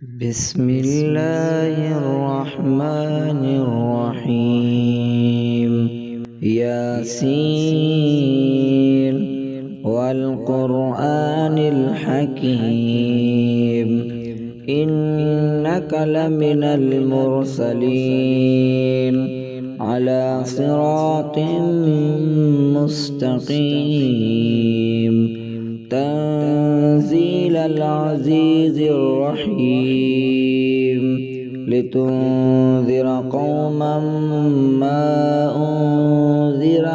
بسم الله الرحمن الرحيم. ياسين والقرآن الحكيم إنك لمن المرسلين على صراط مستقيم تنزيل العزيز الرحيم لتنذر قوما ما أنذر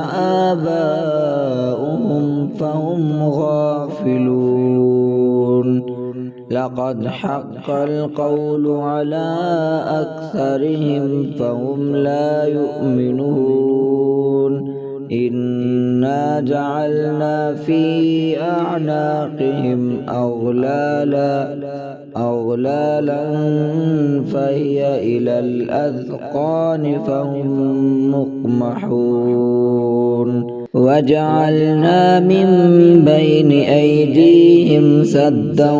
آباؤهم فهم غافلون لقد حق القول على أكثرهم فهم لا يؤمنون إنا جعلنا في أعناقهم أغلالا فهي إلى الأذقان فهم مقمحون وجعلنا من بين أيديهم سدا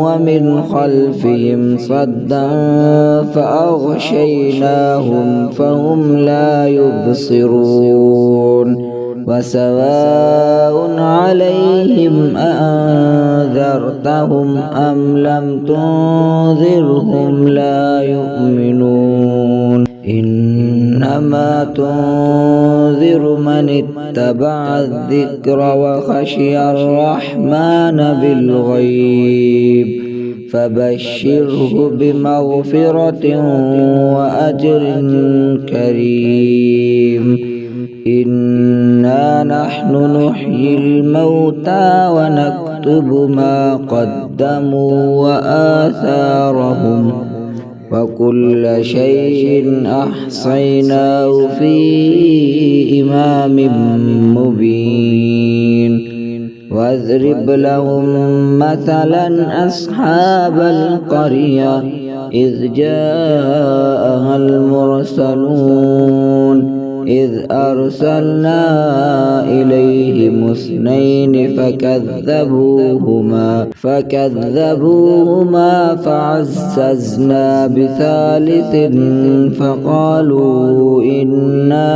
ومن خلفهم صدا فأغشيناهم فهم لا يبصرون وسواء عليهم أأنذرتهم أم لم تنذرهم لا يؤمنون إنما تنذر من اتبع الذكر وخشي الرحمن بالغيب فبشره بمغفرة وأجر كريم إنا نحن نحيي الموتى ونكتب ما قدموا وآثارهم وكل شيء أحصيناه في إمام مبين واضرب لهم مثلا أصحاب القرية إذ جاءها المرسلون إذ أرسلنا إليهم اثنين فكذبوهما فعززنا بثالث فقالوا إنا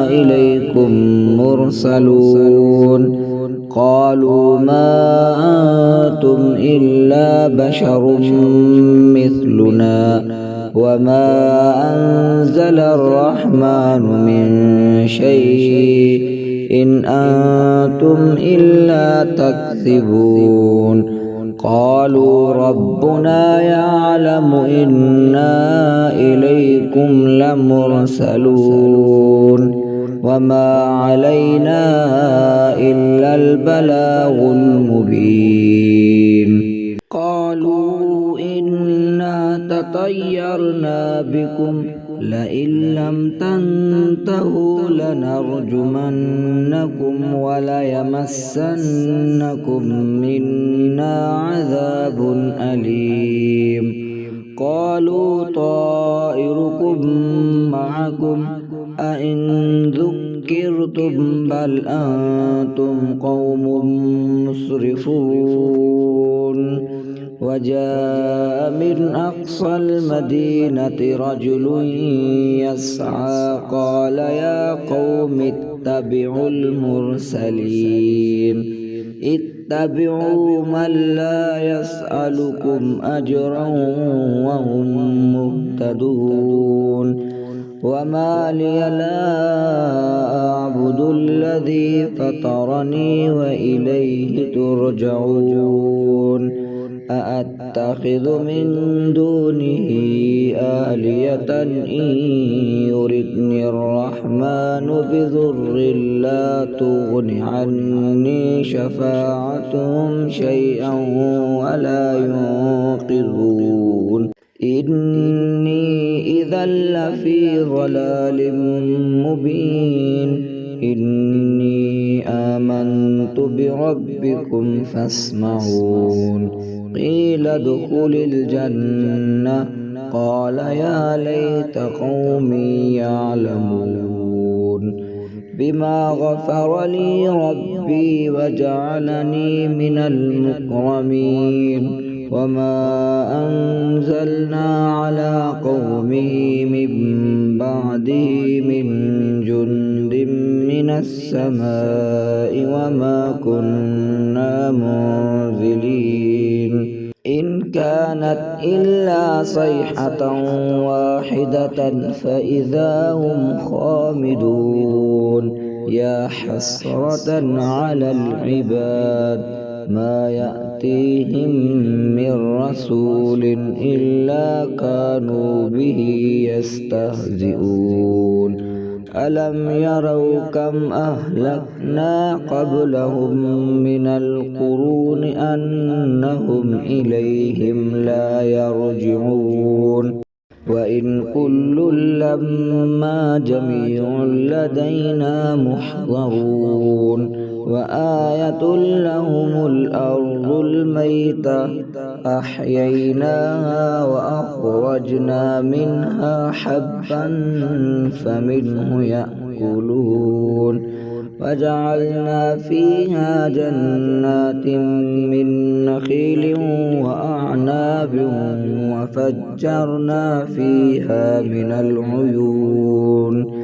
إليكم مرسلون قالوا ما أنتم إلا بشر مثلنا وما أنزل الرحمن من شيء إن أنتم إلا تكذبون قالوا ربنا يعلم إنا إليكم لمرسلون وما علينا إلا البلاغ المبين قالوا إنا تطيرنا بكم لئن لم تنتهوا لنرجمنكم وليمسنكم منا عذاب أليم قالوا طائركم معكم أئن ذكرتم بل أنتم قوم مسرفون وجاء من أقصى المدينة رجل يسعى قال يا قوم اتبعوا المرسلين اتبعوا من لا يسألكم أجرا وهم مهتدون وما لي لا أعبد الذي فطرني وإليه ترجعون أأتخذ من دونه آلية إن يردني الرحمن بضر لا تغن عني شفاعتهم شيئا ولا ينقذون إني إذا لفي ضلال مبين إني آمنت بربكم فاسمعون قيل ادخل الجنة قال يا ليت قومي يعلمون بما غفر لي ربي وجعلني من المكرمين وما السماء وما كنا منزلين إن كانت إلا صيحة واحدة فإذا هم خامدون يا حسرة على العباد ما يأتيهم من رسول إلا كانوا به يستهزئون ألم يروا كم أهلكنا قبلهم من القرون أنهم إليهم لا يرجعون وإن كل لما جميع لدينا محضرون وآية لهم الأرض الميتة أحييناها وأخرجنا منها حبا فمنه يأكلون وجعلنا فيها جنات من نخيل وأعناب وفجرنا فيها من العيون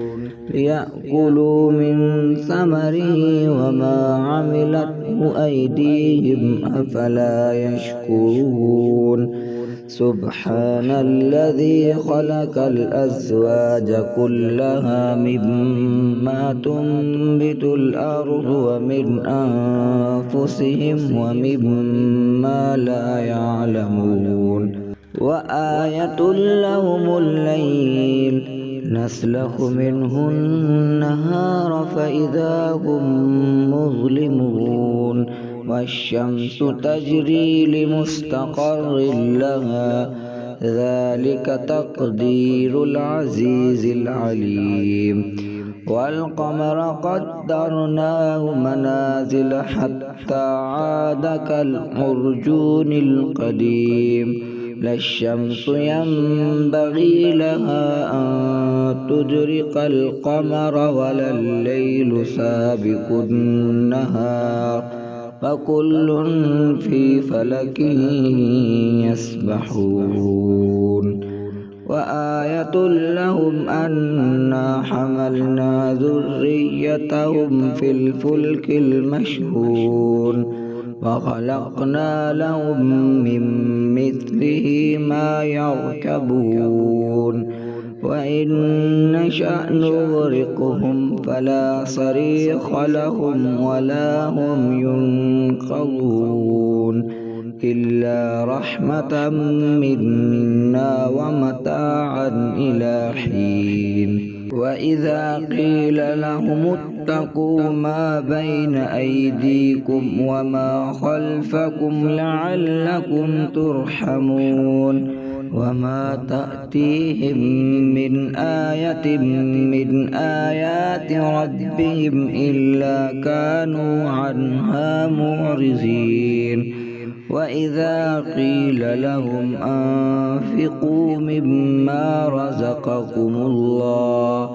ليأكلوا من ثمره وما عملته أيديهم أفلا يشكرون سبحان الذي خلق الأزواج كلها مما تنبت الأرض ومن أنفسهم ومما لا يعلمون وآية لهم الليل نسلخ منه النهار فإذا هم مظلمون والشمس تجري لمستقر لها ذلك تقدير العزيز العليم والقمر قدرناه منازل حتى عاد كالعرجون القديم لا الشمس ينبغي لها أن تدرك القمر ولا الليل سابق النهار فكل في فلك يسبحون وآية لهم أنا حملنا ذريتهم في الفلك المشحون وخلقنا لهم من مثله ما يركبون وإن نشأ نغرقهم فلا صريخ لهم ولا هم ينقذون إلا رحمة منا ومتاعا إلى حين وإذا قيل لهم اتقوا ما بين أيديكم وما خلفكم لعلكم ترحمون وما تأتيهم من آية من آيات ربهم إلا كانوا عنها معرضين وإذا قيل لهم أنفقوا مما رزقكم الله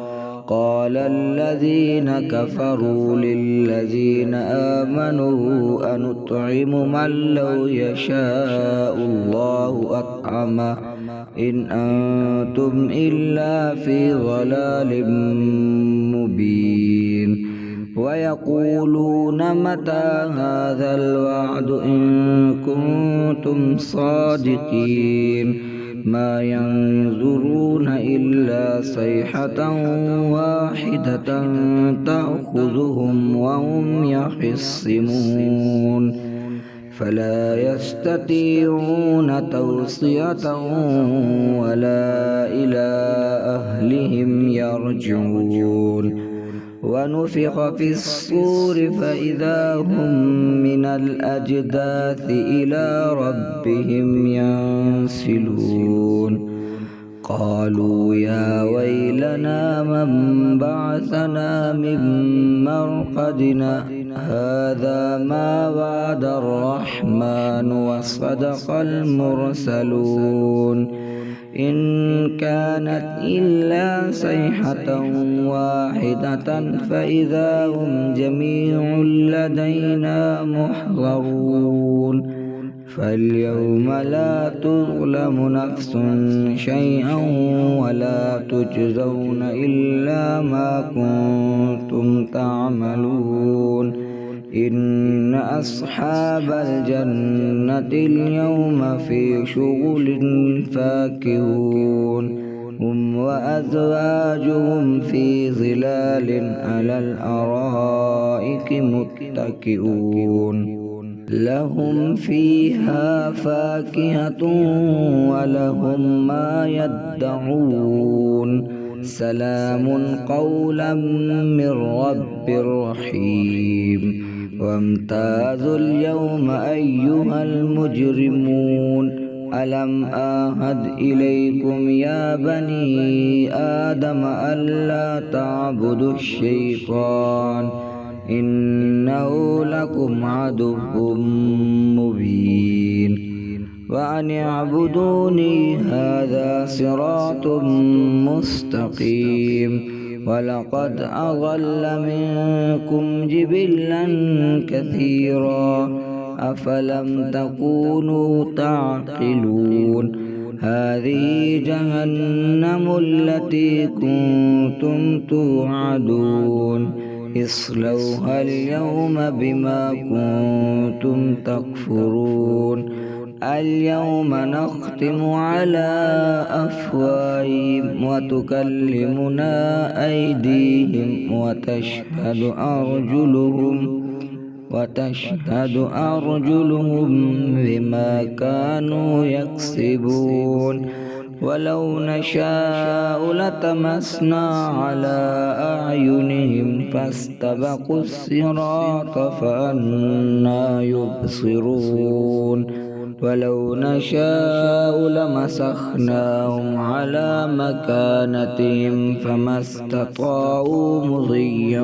قال الذين كفروا للذين آمنوا أنطعم من لو يشاء الله أطعمه إن أنتم إلا في ضلال مبين ويقولون متى هذا الوعد إن كنتم صادقين ما ينظرون إلا صيحة واحدة تأخذهم وهم يخصمون فلا يستطيعون توصية ولا إلى أهلهم يرجعون ونفخ في الصور فإذا هم من الأجداث إلى ربهم ينسلون قالوا يا ويلنا من بعثنا من مرقدنا هذا ما وعد الرحمن وصدق المرسلون إن كانت إلا صيحة واحدة فإذا هم جميع لدينا محضرون فاليوم لا تظلم نفس شيئا ولا تجزون إلا ما كنتم تعملون إن أصحاب الجنة اليوم في شغل فاكهون هم وأزواجهم في ظلال على الأرائك متكئون لهم فيها فاكهة ولهم ما يدعون سلام قولا من رب رحيم وامتازوا اليوم أيها المجرمون ألم أعهد إليكم يا بني آدم ألا تعبدوا الشيطان إنه لكم عدو مبين وأن اعبدوني هذا صراط مستقيم ولقد أضل منكم جبلا كثيرا أفلم تكونوا تعقلون هذه جهنم التي كنتم توعدون اصلوها اليوم بما كنتم تكفرون اليوم نختم على أفواههم وتكلمنا أيديهم وتشهد أرجلهم بما كانوا يكسبون ولو نشاء لطمسنا على أعينهم فاستبقوا الصراط فأنى يبصرون ولو نشاء لمسخناهم على مكانتهم فما استطاعوا مضيا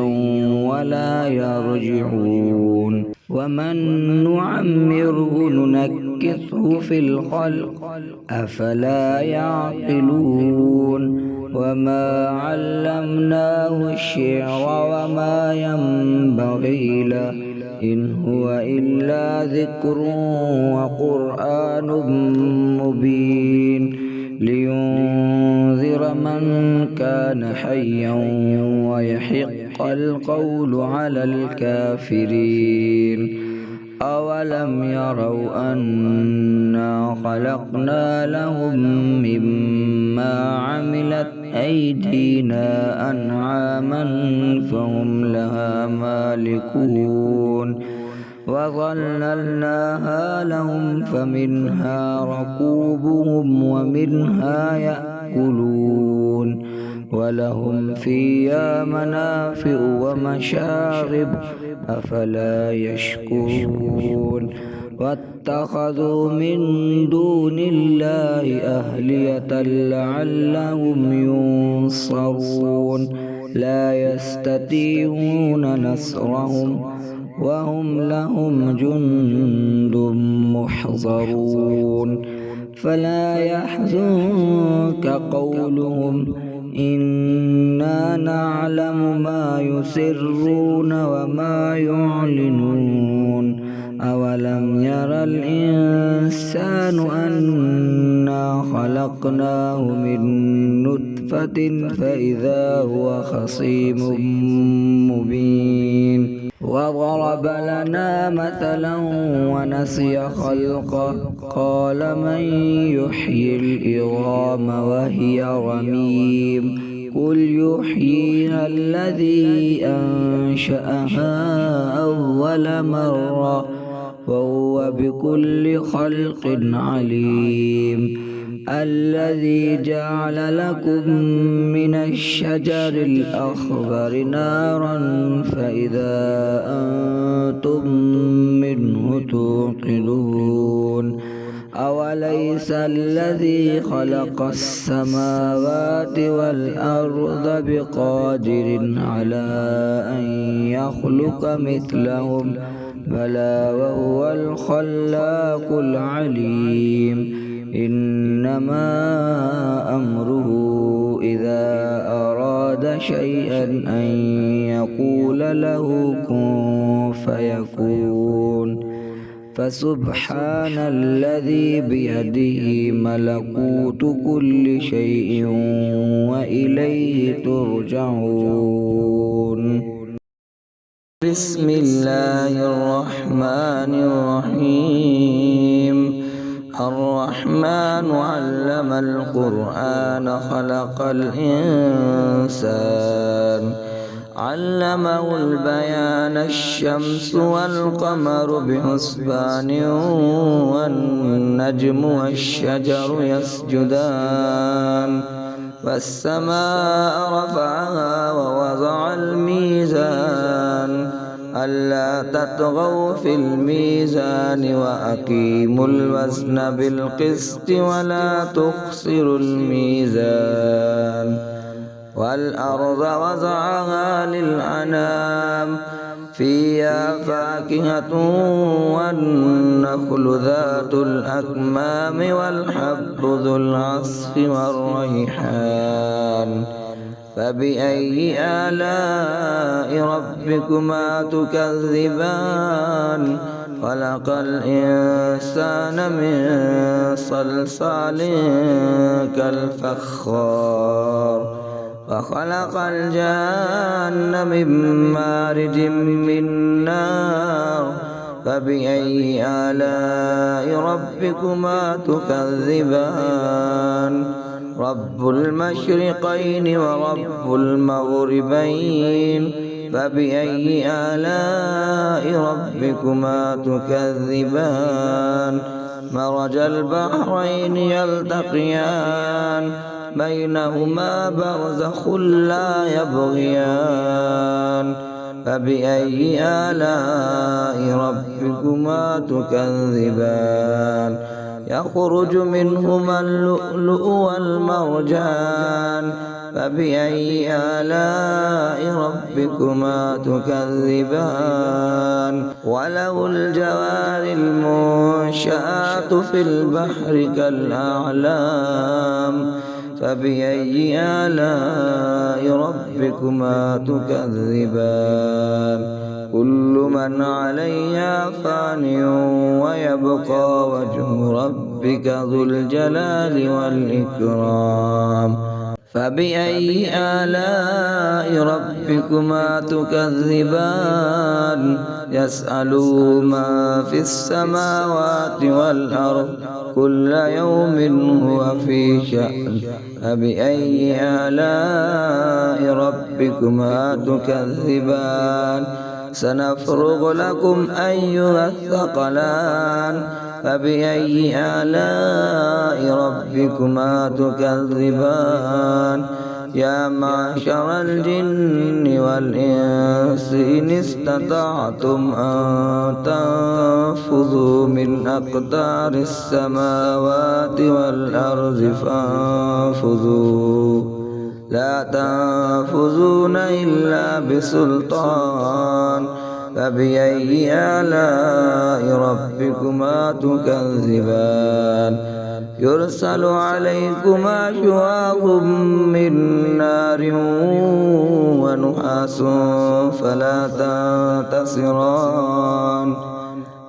ولا يرجعون ومن نعمره ننكثه في الخلق أفلا يعقلون وما علمناه الشعر وما ينبغي له إن هو إلا ذكر وقرآن مبين لينذر من كان حيا ويحق القول على الكافرين أولم يروا أنا خلقنا لهم مما عملت أيدينا أنعاما فهم لها مالكون وظللناها لهم فمنها ركوبهم ومنها يأكلون ولهم فيها منافع ومشارب أفلا يشكرون واتخذوا من دون الله أهلية لعلهم ينصرون لا يستطيعون نصرهم وهم لهم جند محضرون فلا يحزنك قولهم إنا نعلم ما يسرون وما يعلنون أولم ير الإنسان أنا خلقناه من نطفة فإذا هو خصيم مبين وضرب لنا مثلا ونسي خلقه قال من يحيي العظام وهي رميم قل يحييها الذي أنشأها أول مرة وهو بكل خلق عليم الذي جعل لكم من الشجر الأخضر نارا فإذا أنتم منه توقدون أوليس الذي خلق السماوات والأرض بقادر على أن يخلق مثلهم بلى وهو الخلاق العليم إنما أمره إذا أراد شيئا أن يقول له كن فيكون فسبحان الذي بيده ملكوت كل شيء وإليه ترجعون. بسم الله الرحمن الرحيم. الرحمن علم القرآن خلق الإنسان علمه البيان الشمس والقمر بحسبان والنجم والشجر يسجدان والسماء رفعها ووضع الميزان ألا تطغوا في الميزان وأقيموا الوزن بالقسط ولا تخسروا الميزان والأرض وضعها للأنام فيها فاكهة والنخل ذات الأكمام والحب ذو العصف والريحان فبأي آلاء ربكما تكذبان خلق الإنسان من صلصال كالفخار وخلق الجان من مارج من نار فبأي آلاء ربكما تكذبان رب المشرقين ورب المغربين فبأي آلاء ربكما تكذبان مرج البحرين يلتقيان بينهما برزخ لا يبغيان فبأي آلاء ربكما تكذبان يخرج منهما اللؤلؤ والمرجان فبأي آلاء ربكما تكذبان وله الجوار المنشآت في البحر كالأعلام فبأي آلاء ربكما تكذبان كل من عليها فان ويبقى وجه ربك ذو الجلال والإكرام فبأي آلاء ربكما تكذبان يسأله ما في السماوات والأرض كل يوم هو في شأن فبأي آلاء ربكما تكذبان سنفرغ لكم أيها الثقلان فبأي آلاء ربكما تكذبان يا معشر الجن والإنس إن استطعتم أن تنفذوا من أقطار السماوات والأرض فانفذوا لا تنفذون إلا بسلطان فبأي آلاء ربكما تكذبان يرسل عليكما شواظ من نار ونحاس فلا تنتصران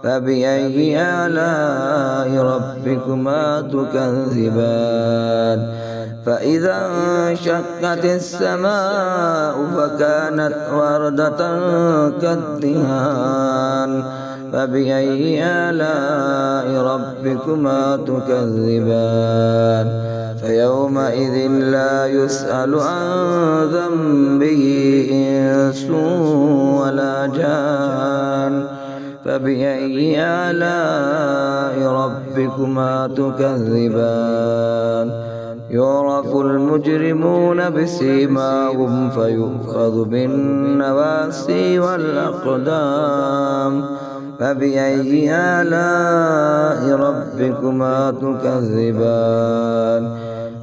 فبأي آلاء ربكما تكذبان فإذا انشقت السماء فكانت وردة كالدهان فبأي آلاء ربكما تكذبان فيومئذ لا يسأل عن ذنبه إنس ولا جان فبأي آلاء ربكما تكذبان يعرف المجرمون بسيماهم فيؤخذ بالنواسي والأقدام فبأي آلاء ربكما تكذبان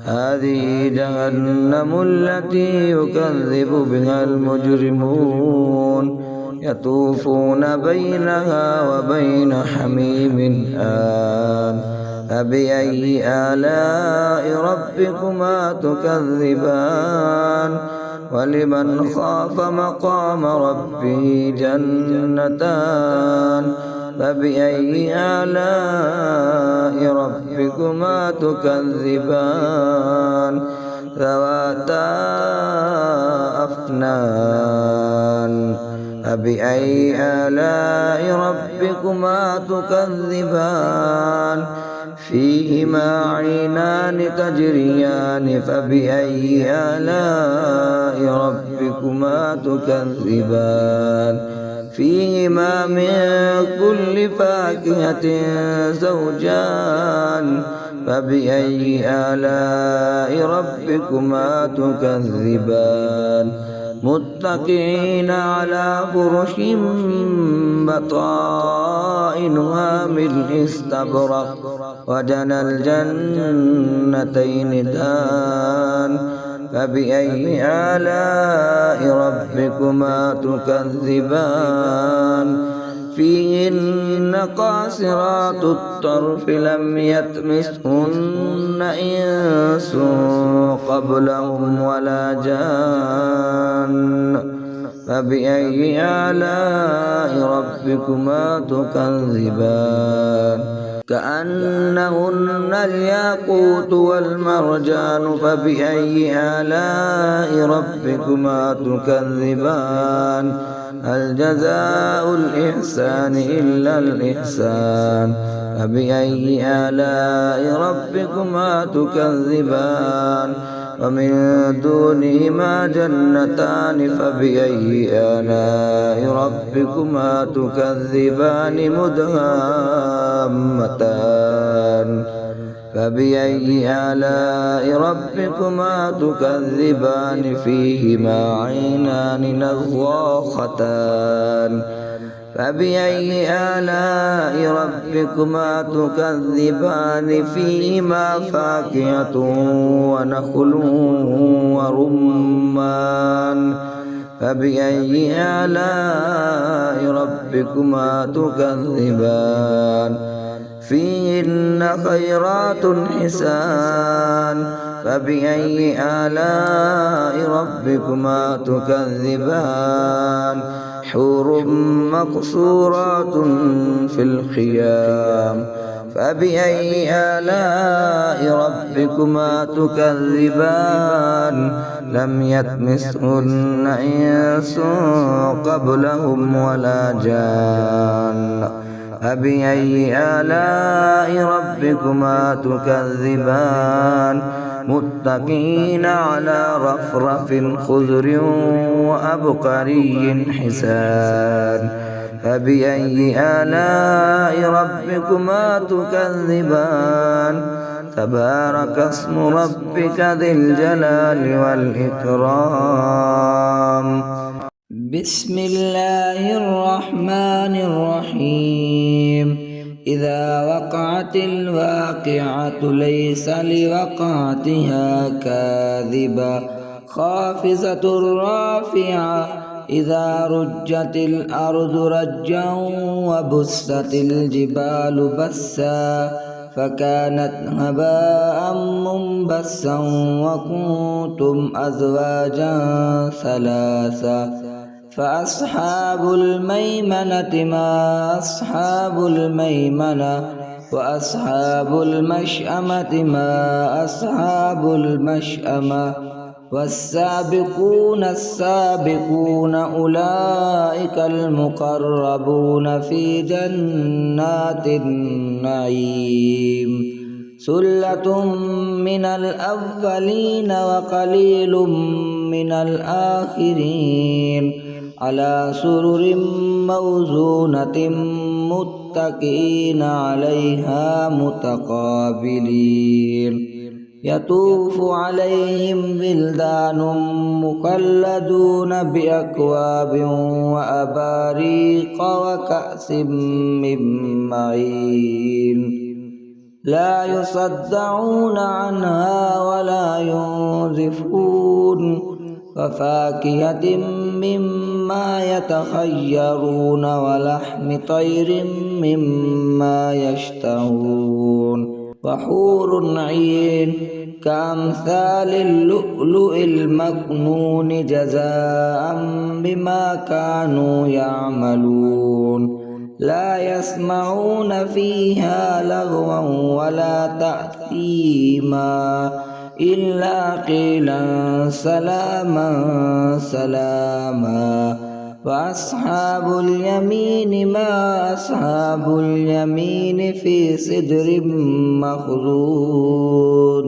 هذه جهنم التي يكذب بها المجرمون يطوفون بينها وبين حميم آن فبأي آلاء ربكما تكذبان ولمن خاف مقام ربه جنتان فبأي آلاء ربكما تكذبان ذواتا أفنان فبأي آلاء ربكما تكذبان فيهما عينان تجريان فبأي آلاء ربكما تكذبان فيهما من كل فاكهة زوجان فبأي آلاء ربكما تكذبان متكئين على فرش بطائنها من استبرق وجنى الجنتين دان فبأي آلاء ربكما تكذبان فيهن قاصرات الطرف لم يطمثهن إنس قبلهم ولا جان فبأي آلاء ربكما تكذبان كأنهن الياقوت والمرجان فبأي آلاء ربكما تكذبان هل جزاء الإحسان إلا الإحسان فبأي آلاء ربكما تكذبان ومن دونهما جنتان فبأي آلاء ربكما تكذبان مدهامتان فبأي آلاء ربكما تكذبان فيهما عينان نضاختان فبأي آلاء ربكما تكذبان فيهما فاكهة ونخل ورمان فبأي آلاء ربكما تكذبان فيهن خيرات حسان فبأي آلاء ربكما تكذبان حور مقصورات في الخيام فبأي آلاء ربكما تكذبان لم يطمثهن إنس قبلهم ولا جان فبأي آلاء ربكما تكذبان متكئين على رفرف خضر وأبقري حسان فبأي آلاء ربكما تكذبان تبارك اسم ربك ذي الجلال والإكرام بسم الله الرحمن الرحيم إذا وقعت الواقعة ليس لوقعتها كاذبة خافضة رافعة إذا رجت الأرض رجا وبست الجبال بسا فكانت هباء منبثا وكنتم أزواجا ثلاثا فأصحاب الميمنة ما أصحاب الميمنة وأصحاب المشأمة ما أصحاب المشأمة والسابقون السابقون أولئك المقربون في جنات النعيم ثلة من الأولين وقليل من الآخرين على سرر موزونة متكئين عليها متقابلين يطوف عليهم ولدان مخلدون بأكواب وأباريق وكأس من معين لا يصدعون عنها ولا ينزفون وفاكهة مما يتخيرون ولحم طير مما يشتهون وحور عين كأمثال اللؤلؤ المكنون جزاء بما كانوا يعملون لا يسمعون فيها لغوا ولا تأثيما إلا قيلا سلاما سلاما. وأصحاب اليمين ما أصحاب اليمين في سدر مخضود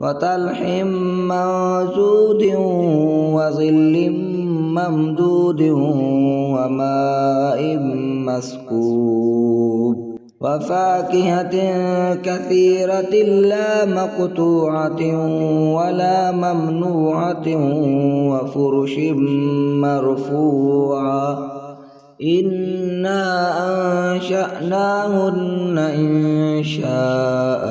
وطلح منضود وظل ممدود وماء مسكوب وفاكهة كثيرة لا مقطوعة ولا ممنوعة وفرش مرفوعة إنا أنشأناهن إنشاء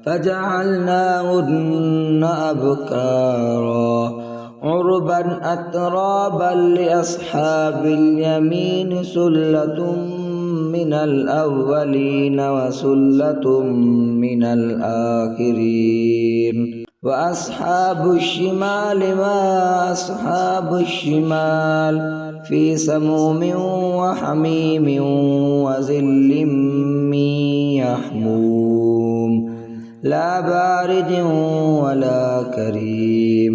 فجعلناهن أبكارا عربا أترابا لأصحاب اليمين سلة من الأولين وسلة من الآخرين. وأصحاب الشمال ما أصحاب الشمال في سموم وحميم وظل من يحموم لا بارد ولا كريم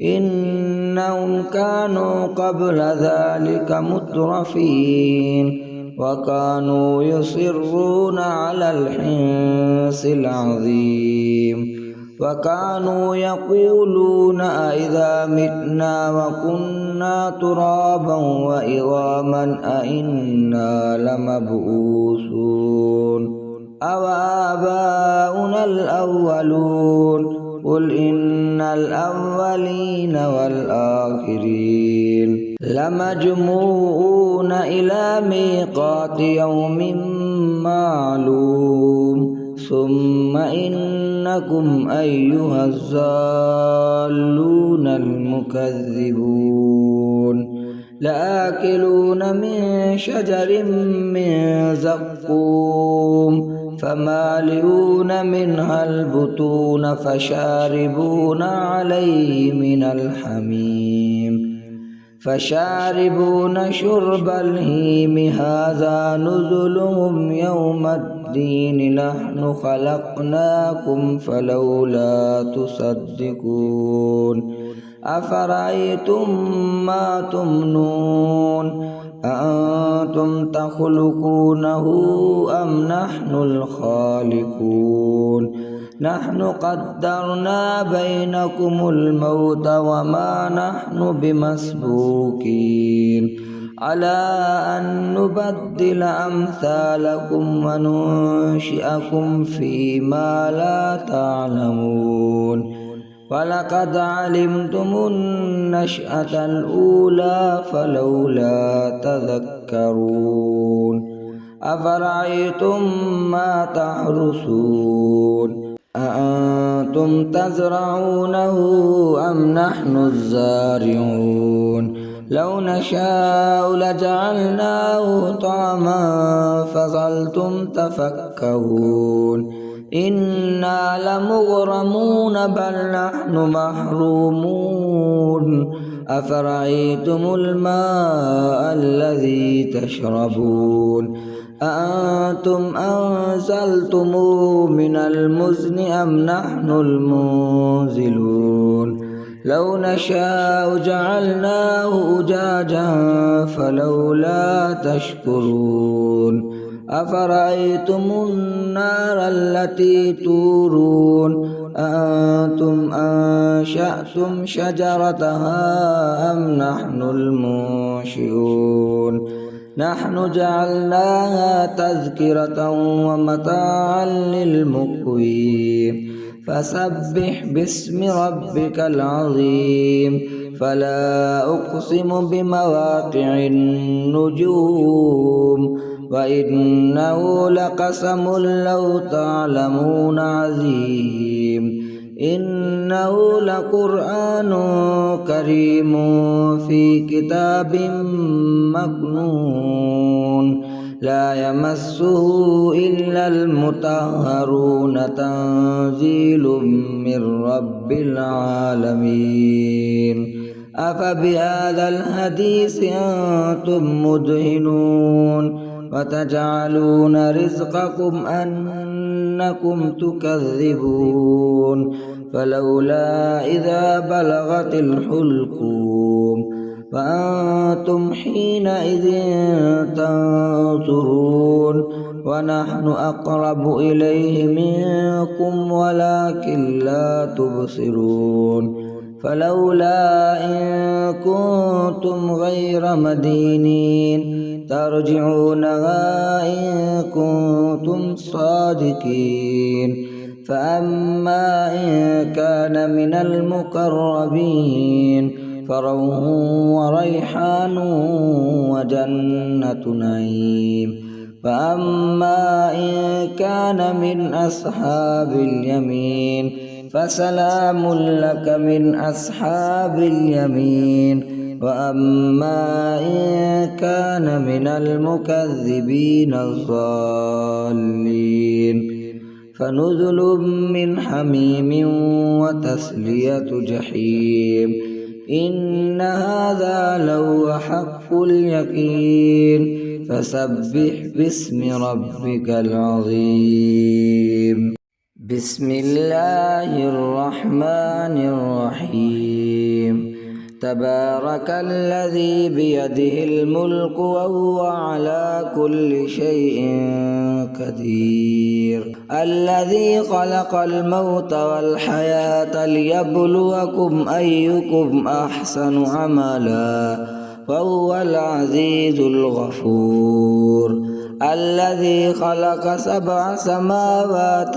إنهم كانوا قبل ذلك مترفين وكانوا يصرون على الحنث العظيم وكانوا يقولون أإذا متنا وكنا ترابا وعظاما أإنا لمبعوثون أو آباؤنا الأولون قل إن الأولين والآخرين لمجموعون إلى ميقات يوم معلوم ثم إنكم أيها الضالون المكذبون لآكلون من شجر من زقوم فمالئون منها البطون فشاربون عليه من الحميم فشاربون شرب الهيم هذا نزلهم يوم الدين نحن خلقناكم فلولا تصدقون أفرأيتم ما تمنون أأنتم تخلقونه أم نحن الخالقون نحن قدرنا بينكم الموت وما نحن بمسبوقين على أن نبدل أمثالكم وننشئكم فيما لا تعلمون ولقد علمتم النشأة الأولى فلولا تذكرون أفرأيتم ما تحرثون أأنتم تزرعونه أم نحن الزارعون لو نشاء لجعلناه طعاما فظلتم تفكهون إنا لمغرمون بل نحن محرومون أفرأيتم الماء الذي تشربون أأنتم أنزلتموه من المزن أم نحن المنزلون لو نشاء جعلناه أجاجا فلولا تشكرون أفرأيتم النار التي تورون أأنتم أنشأتم شجرتها أم نحن المنشئون نحن جعلناها تذكرة ومتاعا للمقوين فسبح باسم ربك العظيم فلا أقسم بمواقع النجوم وإنه لقسم لو تعلمون عظيم إنه لقرآن كريم في كتاب مكنون لا يمسه إلا المطهرون تنزيل من رب العالمين أفبهذا الحديث أنتم مدهنون وتجعلون رزقكم أنكم تكذبون فلولا إذا بلغت الحلقوم وأنتم حينئذ تنظرون ونحن أقرب إليه منكم ولكن لا تبصرون فلولا إن كنتم غير مدينين ترجعونها إن كنتم صادقين فأما إن كان من المقربين فروح وريحان وجنة نعيم فأما إن كان من أصحاب اليمين فسلام لك من أصحاب اليمين وأما إن كان من المكذبين الضالين فنزل من حميم وتسلية جحيم إن هذا لهو حق اليقين فسبح باسم ربك العظيم بسم الله الرحمن الرحيم تبارك الذي بيده الملك وهو على كل شيء قدير الذي خلق الموت والحياة ليبلوكم أيكم أحسن عملا وهو العزيز الغفور الذي خلق 7 سماوات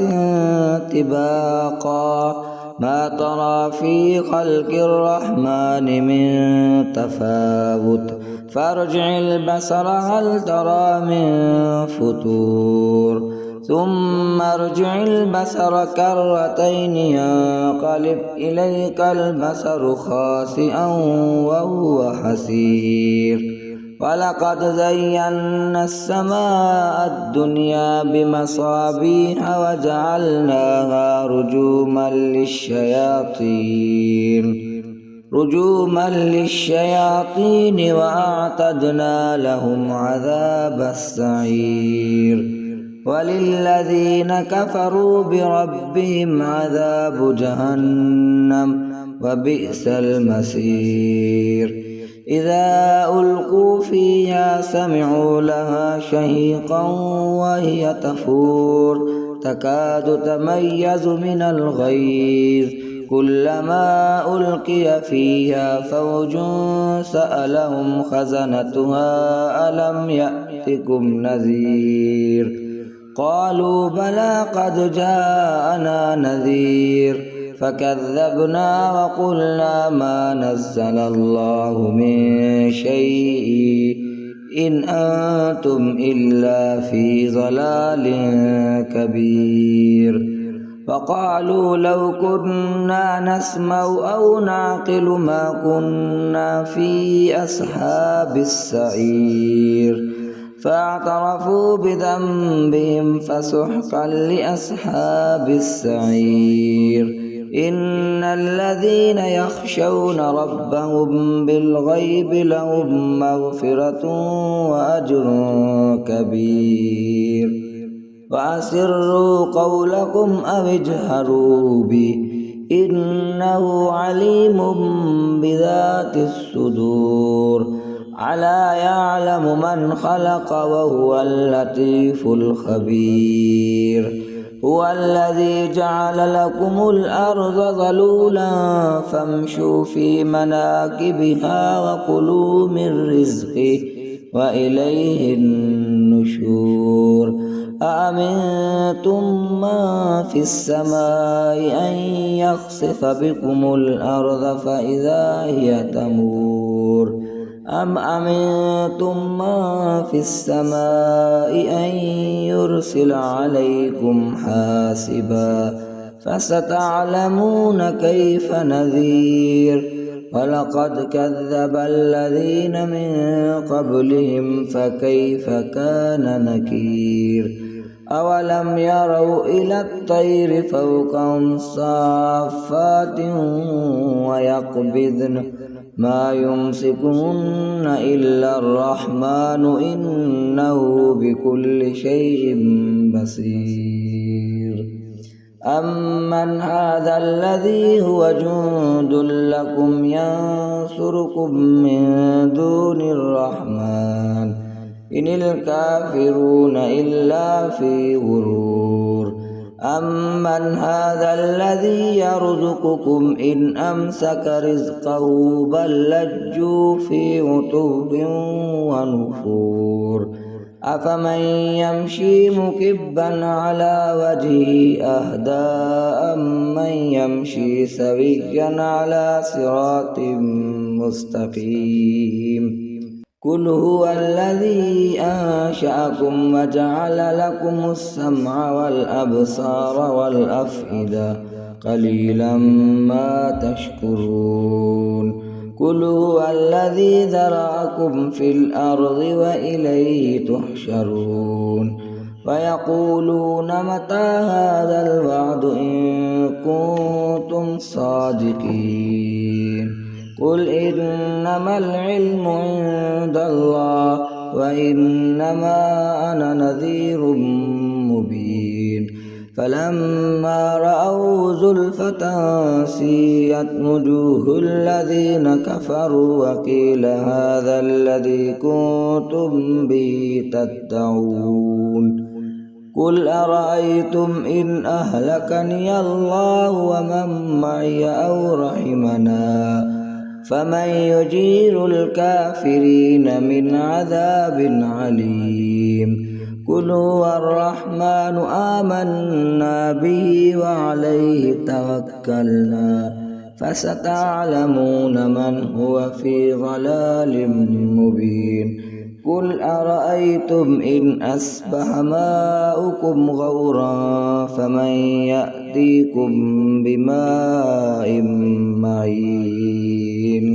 طباقا ما ترى في خلق الرحمن من تفاوت فارجع البصر هل ترى من فتور ثم ارجع البصر كرتين ينقلب إليك البصر خاسئا وهو حسير ولقد زينا السماء الدنيا بمصابيح وجعلناها رجوما للشياطين وأعتدنا لهم عذاب السعير وللذين كفروا بربهم عذاب جهنم وبئس المصير إذا ألقوا فيها سمعوا لها شهيقا وهي تفور تكاد تميز من الغيظ كلما ألقي فيها فوج سألهم خزنتها ألم يأتكم نذير قالوا بلى قد جاءنا نذير فكذبنا وقلنا ما نزل الله من شيء إن أنتم إلا في ضلال كبير وقالوا لو كنا نسمع أو نعقل ما كنا في أصحاب السعير فاعترفوا بذنبهم فسحقا لأصحاب السعير إن الذين يخشون ربهم بالغيب لهم مغفرة وأجر كبير وأسروا قولكم أو اجهروا به إنه عليم بذات الصدور ألا يعلم من خلق وهو اللطيف الخبير هو الذي جعل لكم الأرض ذلولا فامشوا في مناكبها وكلوا من رزقه وإليه النشور أأمنتم من في السماء أن يخسف بكم الأرض فإذا هي تمور أم أمنتم من في السماء أن يرسل عليكم حاسبا فستعلمون كيف نذير ولقد كذب الذين من قبلهم فكيف كان نكير أولم يروا إلى الطير فوقهم صافات ما يمسكهن إلا الرحمن إنه بكل شيء بصير أمن هذا الذي هو جند لكم ينصركم من دون الرحمن إن الكافرون إلا في غرور أمن هذا الذي يرزقكم إن أمسك رزقه بل لجوا في عتو ونفور أفمن يمشي مكبا على وجهه أهدى أمن يمشي سويا على صراط مستقيم قل هو الذي أنشأكم وجعل لكم السمع والأبصار والأفئدة قليلا ما تشكرون قل هو الذي ذرأكم في الأرض وإليه تحشرون ويقولون متى هذا الوعد إن كنتم صادقين قل إنما العلم عند الله وإنما أنا نذير مبين فلما رأوا زلفة سيئت وجوه الذين كفروا وقيل هذا الذي كنتم به تدعون قل أرأيتم إن أهلكني الله ومن معي أو رحمنا فمن يجير الكافرين من عذاب عليم قل هو الرحمن آمنا به وعليه توكلنا فستعلمون من هو في ضلال مبين قل أرأيتم إن أصبح ماؤكم غورا فمن يأتيكم بماء معين